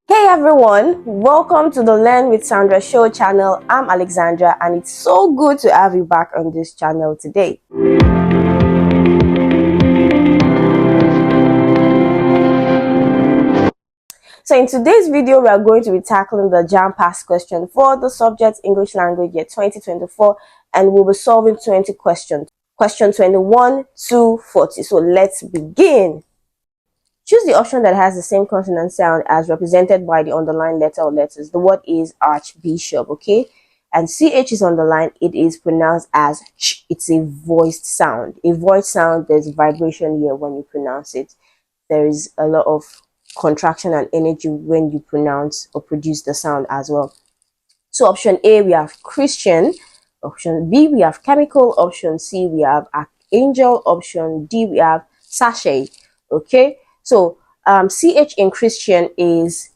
Hey everyone, welcome to the Learn with Sandra show channel. I'm Alexandra and it's so good to have you back on this channel today. So in today's video, we are going to be tackling the JAMB past question for the subject English language year 2024, and we'll be solving 20 questions. Question 21 to 40. So let's begin. Choose the option that has the same consonant sound as represented by the underlined letter or letters. The word is archbishop, okay? And CH is underlined. It is pronounced as ch. It's a voiced sound. A voiced sound, there's vibration here when you pronounce it. There is a lot of contraction and energy when you pronounce or produce the sound as well. So option A, we have Christian. Option B, we have chemical. Option C, we have archangel. Option D, we have sachet, okay? So CH in Christian is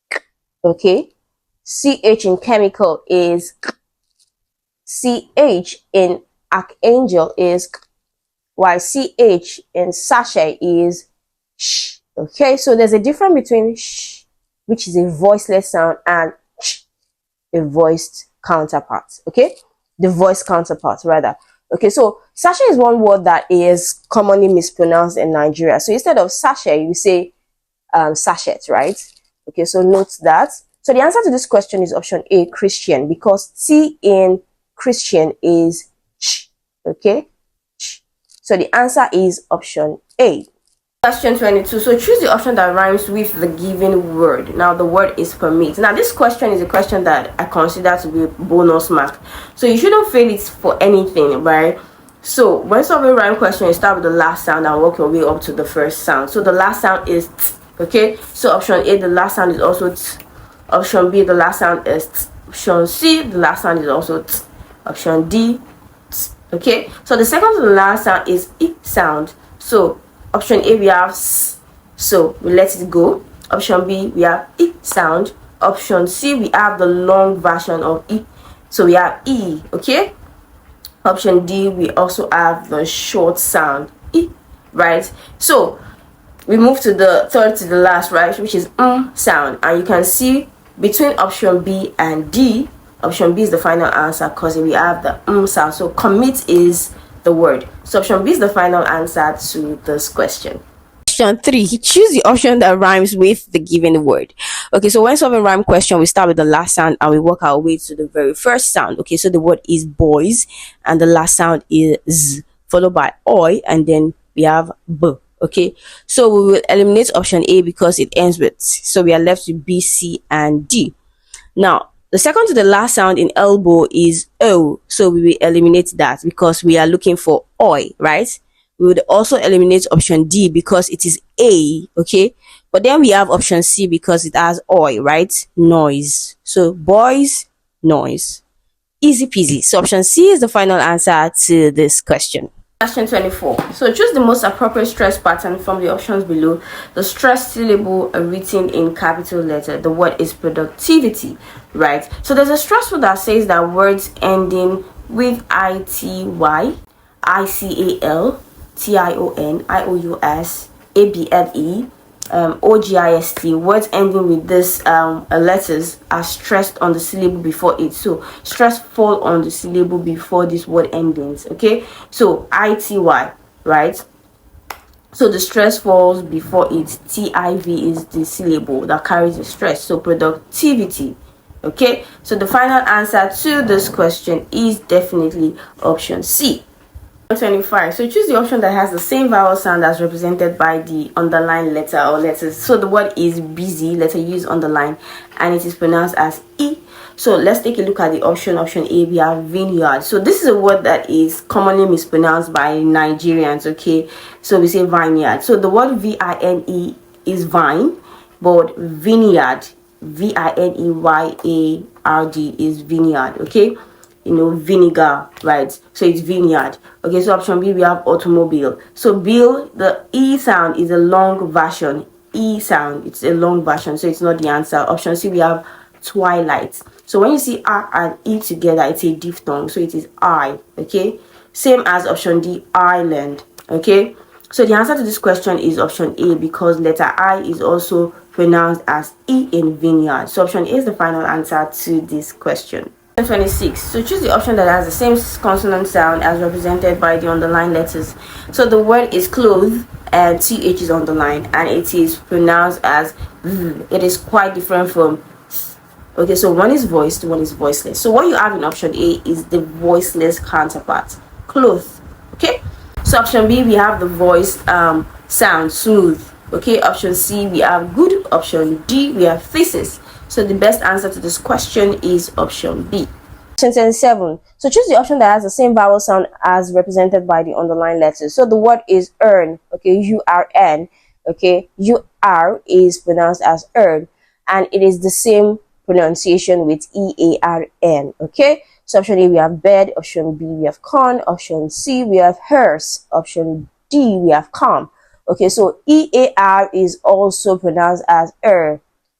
k, okay. CH in chemical is k. CH in archangel is k, while CH in sachet is sh. Okay, so there's a difference between sh, which is a voiceless sound, and ch, a voiced counterpart. Okay, the voice counterpart rather. Okay, so sachet is one word that is commonly mispronounced in Nigeria. So instead of sachet, you say sachet, right? Okay, so note that. So the answer to this question is option A, Christian, because T in Christian is ch. Okay, ch. So the answer is option A. Question 22. So choose the option that rhymes with the given word. Now the word is permit. Now this question is a question that I consider to be a bonus mark. So you shouldn't fail it for anything, right? So when solving a rhyme question, you start with the last sound and work your way up to the first sound. So the last sound is t, okay? So option A, the last sound is also t. Option B, the last sound is t. Option C, the last sound is also t. Option D, t. Okay? So the second to the last sound is I sound. So option A, we have S, so we let it go. Option B, we have I sound. Option C, we have the long version of I, so we have E, okay? Option D, we also have the short sound I, right? So we move to the third to the last, right, which is sound, and you can see between option B and D, option B is the final answer because we have the sound. So commit is the word. So option B is the final answer to this question. Question 3. Choose the option that rhymes with the given word. Okay, so when solving rhyme question, we start with the last sound and we work our way to the very first sound. Okay, so the word is boys and the last sound is z, followed by oi, and then we have b. Okay, so we will eliminate option A because it ends with, so we are left with B, C, and D. Now the second to the last sound in elbow is O, so we will eliminate that because we are looking for oi, right? We would also eliminate option D because it is A, okay? But then we have option C because it has oi, right? Noise. So boys, noise. Easy peasy. So option C is the final answer to this question. Question 24. So choose the most appropriate stress pattern from the options below. The stress syllable written in capital letter. The word is productivity, right? So there's a stressful that says that words ending with ITY, ICAL, TION, IOUS, ABLE, OGIST, words ending with this letters are stressed on the syllable before it. So stress fall on the syllable before this word endings. Okay, so ITY, right? So the stress falls before it. TIV is the syllable that carries the stress. So productivity. Okay, so the final answer to this question is definitely option C. 25. So choose the option that has the same vowel sound as represented by the underlined letter or letters. So the word is busy, letter U is underlined, and it is pronounced as E. So let's take a look at the option. Option A, we have vineyard. So this is a word that is commonly mispronounced by Nigerians, okay? So we say vineyard. So the word VINE is vine, but vineyard, VINEYARD is vineyard, okay? You know, vinegar, right? So it's vineyard. Okay, so option B, we have automobile. So bill, the E sound is a long version. E sound, it's a long version, so it's not the answer. Option C, we have twilight. So when you see R and E together, it's a diphthong, so it is I, okay? Same as option D, island, okay? So the answer to this question is option A because letter I is also pronounced as E in vineyard. So option A is the final answer to this question. 26. So choose the option that has the same consonant sound as represented by the underlined letters. So the word is clothes and TH is underlined and it is pronounced as V. It is quite different from okay, so one is voiced, one is voiceless. So what you have in option A is the voiceless counterpart, cloth. Okay, so option B we have the voiced sound, smooth. Okay, option C we have good. Option D we have thesis. So the best answer to this question is option B. Question 27. So choose the option that has the same vowel sound as represented by the underlined letters. So the word is earn. Okay, U-R-N. Okay, U-R is pronounced as earn, and it is the same pronunciation with E-A-R-N. Okay, so option A we have bed, option B we have corn, option C we have hearse, option D we have calm. Okay, so E-A-R is also pronounced as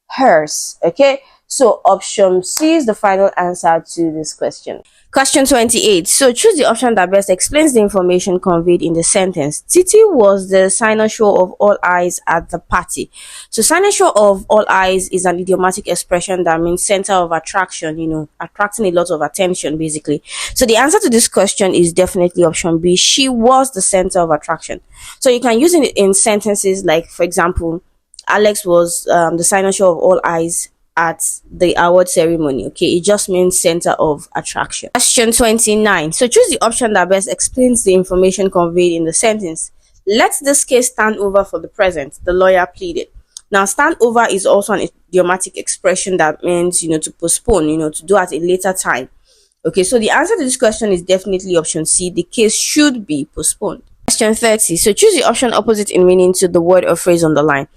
hearse. Okay, so option C is the final answer to this question. Question 28. So choose the option that best explains the information conveyed in the sentence. Titi was the cynosure of all eyes at the party. So cynosure of all eyes is an idiomatic expression that means center of attraction, you know, attracting a lot of attention basically. So the answer to this question is definitely option B. She was the center of attraction. So you can use it in sentences like, for example, Alex was the cynosure of all eyes at the award ceremony. Okay, it just means center of attraction. Question 29. So choose the option that best explains the information conveyed in the sentence. Let this case stand over for the present, the lawyer pleaded. Now, stand over is also an idiomatic expression that means, you know, to postpone, you know, to do at a later time. Okay, so the answer to this question is definitely option C. The case should be postponed. Question 30. So choose the option opposite in meaning to the word or phrase on the line.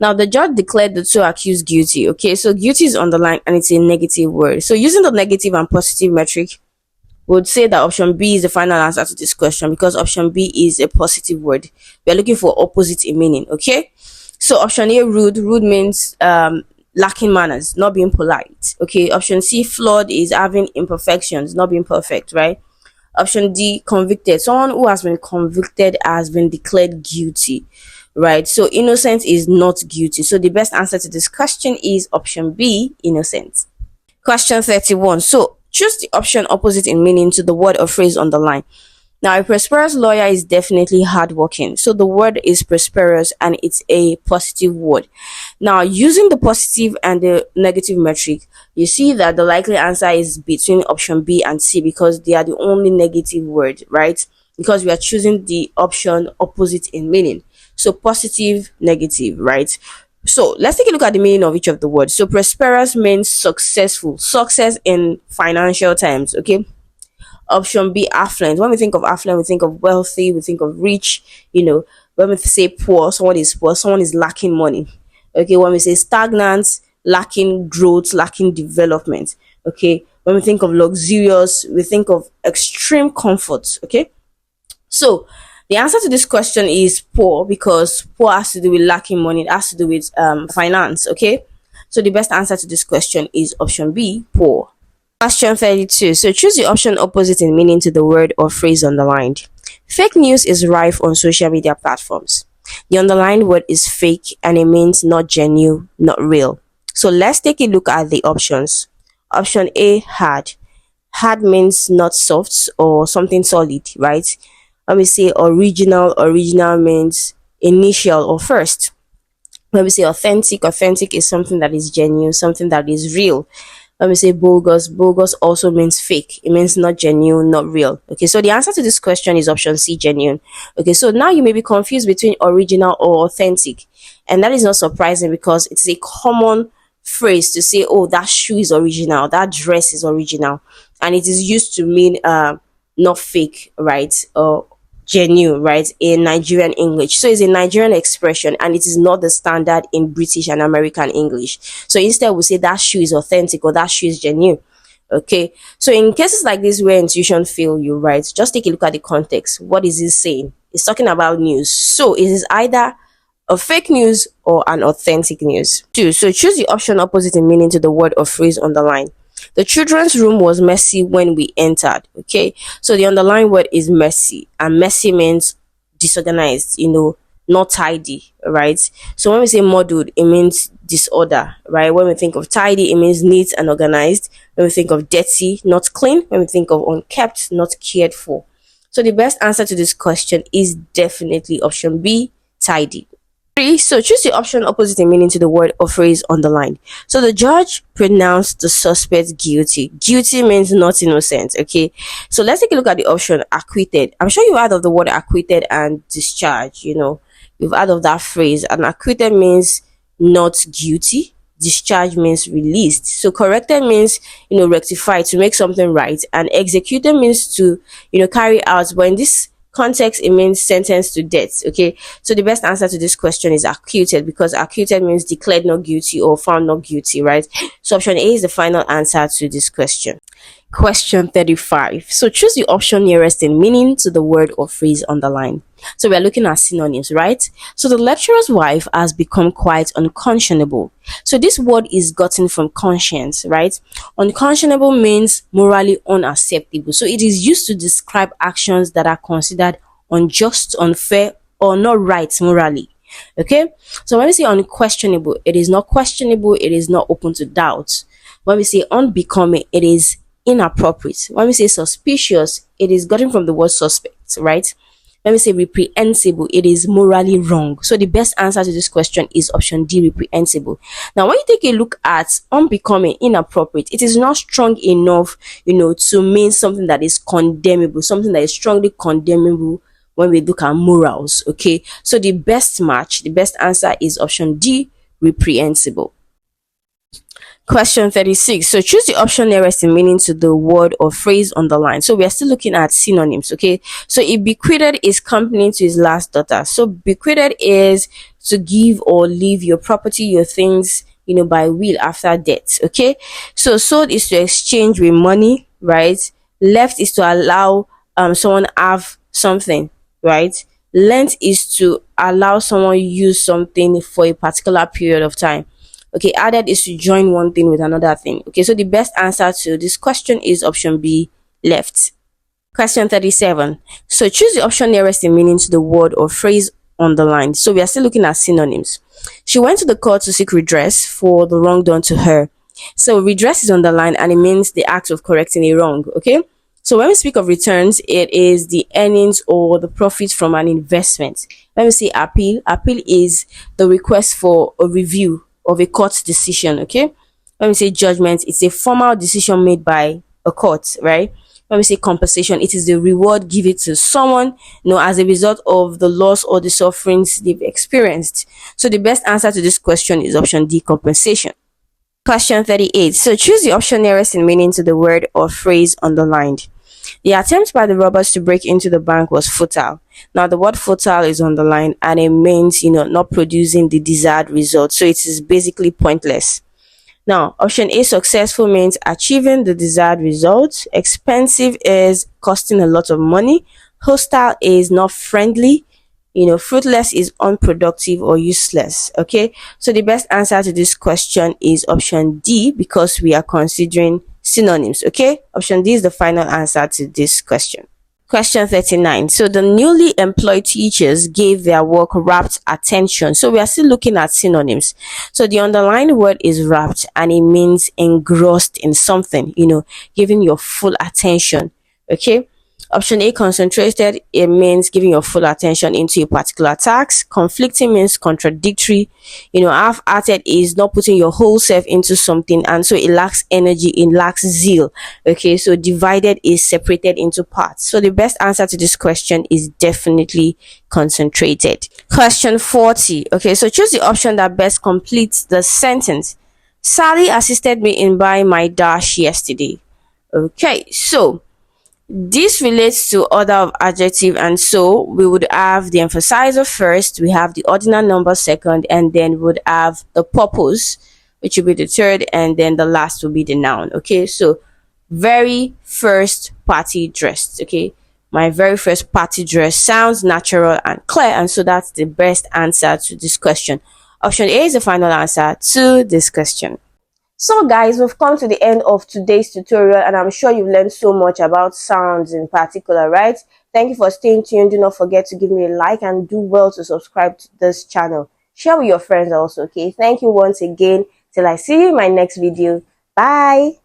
Now, the judge declared the two accused guilty. Okay, so guilty is underlined and it's a negative word. So using the negative and positive metric, we would say that option B is the final answer to this question because option B is a positive word. We are looking for opposite in meaning. Okay, so option A, rude. Rude means lacking manners, not being polite. Okay, option C, flawed is having imperfections, not being perfect, right? Option D, convicted. Someone who has been convicted has been declared guilty. Right, so innocent is not guilty. So the best answer to this question is option B, innocent. Question 31. So choose the option opposite in meaning to the word or phrase on the line. Now, a prosperous lawyer is definitely hardworking. So the word is prosperous and it's a positive word. Now, using the positive and the negative metric, you see that the likely answer is between option B and C because they are the only negative word, right? Because we are choosing the option opposite in meaning. So positive, negative, right? So let's take a look at the meaning of each of the words. So prosperous means successful, success in financial terms. Okay. Option B, affluent. When we think of affluent, we think of wealthy, we think of rich. You know, when we say poor, someone is lacking money. Okay. When we say stagnant, lacking growth, lacking development. Okay. When we think of luxurious, we think of extreme comfort. Okay. So the answer to this question is poor because poor has to do with lacking money. It has to do with finance. Okay, so the best answer to this question is option B, poor. Question 32. So choose the option opposite in meaning to the word or phrase underlined. Fake news is rife on social media platforms. The underlined word is fake and it means not genuine, not real. So let's take a look at the options. Option A, hard. Hard means not soft or something solid, right? When we say original, original means initial or first. When we say authentic, authentic is something that is genuine, something that is real. When we say bogus, bogus also means fake. It means not genuine, not real. Okay, so the answer to this question is option C, genuine. Okay, so now you may be confused between original or authentic. And that is not surprising because it's a common phrase to say, oh, that shoe is original, that dress is original. And it is used to mean not fake, right? Or genuine, right, in Nigerian English. So it's a Nigerian expression and it is not the standard in British and American English. So instead we say that shoe is authentic or that shoe is genuine. Okay, so in cases like this where intuition fail you, right, just take a look at the context. What is it saying? It's talking about news. So it is either a fake news or an authentic news. 2. So choose the option opposite in meaning to the word or phrase on the line. The children's room was messy when we entered. Okay, so the underlying word is messy, and messy means disorganized, you know, not tidy, right? So when we say muddled, it means disorder, right? When we think of tidy, it means neat and organized. When we think of dirty, not clean. When we think of unkept, not cared for. So the best answer to this question is definitely option B, tidy. Three, so choose the option opposite in meaning to the word or phrase underlined. So the judge pronounced the suspect guilty. Guilty means not innocent. Okay, so let's take a look at the option acquitted. I'm sure you've heard of the word acquitted and discharged. You've heard of that phrase. And acquitted means not guilty. Discharge means released. So corrected means rectify, to make something right, and executed means to carry out. But in this context, it means sentenced to death. Okay, so the best answer to this question is acquitted, because acquitted means declared not guilty or found not guilty, right? So option A is the final answer to this question. Question 35. So choose the option nearest in meaning to the word or phrase underlined. So we are looking at synonyms, right? So the lecturer's wife has become quite unconscionable. So this word is gotten from conscience, right? Unconscionable means morally unacceptable. So it is used to describe actions that are considered unjust, unfair, or not right morally. Okay, so when we say unquestionable, it is not questionable, it is not open to doubt. When we say unbecoming, it is inappropriate. When we say suspicious, it is gotten from the word suspect, right? When we say reprehensible, it is morally wrong. So the best answer to this question is option D, reprehensible. Now, when you take a look at unbecoming, inappropriate, it is not strong enough, to mean something that is condemnable, something that is strongly condemnable when we look at morals. Okay, so the best match, the best answer is option D, reprehensible. Question 36. So choose the option nearest in meaning to the word or phrase underlined. So we are still looking at synonyms. Okay, so he bequeathed his company to his last daughter. So bequeathed is to give or leave your property, your things, by will after death. Okay, so sold is to exchange with money, right? Left is to allow someone have something, right? Lent is to allow someone use something for a particular period of time. Okay, added is to join one thing with another thing. Okay, so the best answer to this question is option B, left. Question 37. So choose the option nearest in meaning to the word or phrase underlined. So we are still looking at synonyms. She went to the court to seek redress for the wrong done to her. So redress is underlined and it means the act of correcting a wrong. Okay, so when we speak of returns, it is the earnings or the profits from an investment. When we say appeal, appeal is the request for a review of a court decision. Okay, when we say judgment, it's a formal decision made by a court, right? When we say compensation, it is the reward given to someone as a result of the loss or the sufferings they've experienced. So the best answer to this question is option D, compensation. Question 38. So choose the option nearest in meaning to the word or phrase underlined. The attempt by the robbers to break into the bank was futile. Now, the word futile is underlined and it means, not producing the desired result. So it is basically pointless. Now, option A, successful, means achieving the desired result. Expensive is costing a lot of money. Hostile is not friendly. Fruitless is unproductive or useless. Okay, so the best answer to this question is option D, because we are considering synonyms. Okay, option D is the final answer to this question. Question 39. So the newly employed teachers gave their work rapt attention. So we are still looking at synonyms. So the underlined word is rapt and it means engrossed in something, giving your full attention. Okay, option A, concentrated, it means giving your full attention into a particular task. Conflicting means contradictory. Half-hearted is not putting your whole self into something, and so it lacks energy, it lacks zeal. Okay, so divided is separated into parts. So the best answer to this question is definitely concentrated. Question 40. Okay, so choose the option that best completes the sentence. Sally assisted me in buying my dash yesterday. Okay, so this relates to order of adjective, and so we would have the emphasizer first, we have the ordinal number second, and then we would have the purpose, which will be the third, and then the last will be the noun. Okay, so very first party dressed. Okay, my very first party dress sounds natural and clear, and so that's the best answer to this question. Option A is the final answer to this question. So guys, we've come to the end of today's tutorial and I'm sure you've learned so much about sounds in particular, right? Thank you for staying tuned. Do not forget to give me a like and do well to subscribe to this channel. Share with your friends also. Okay, thank you once again. Till I see you in my next video. Bye.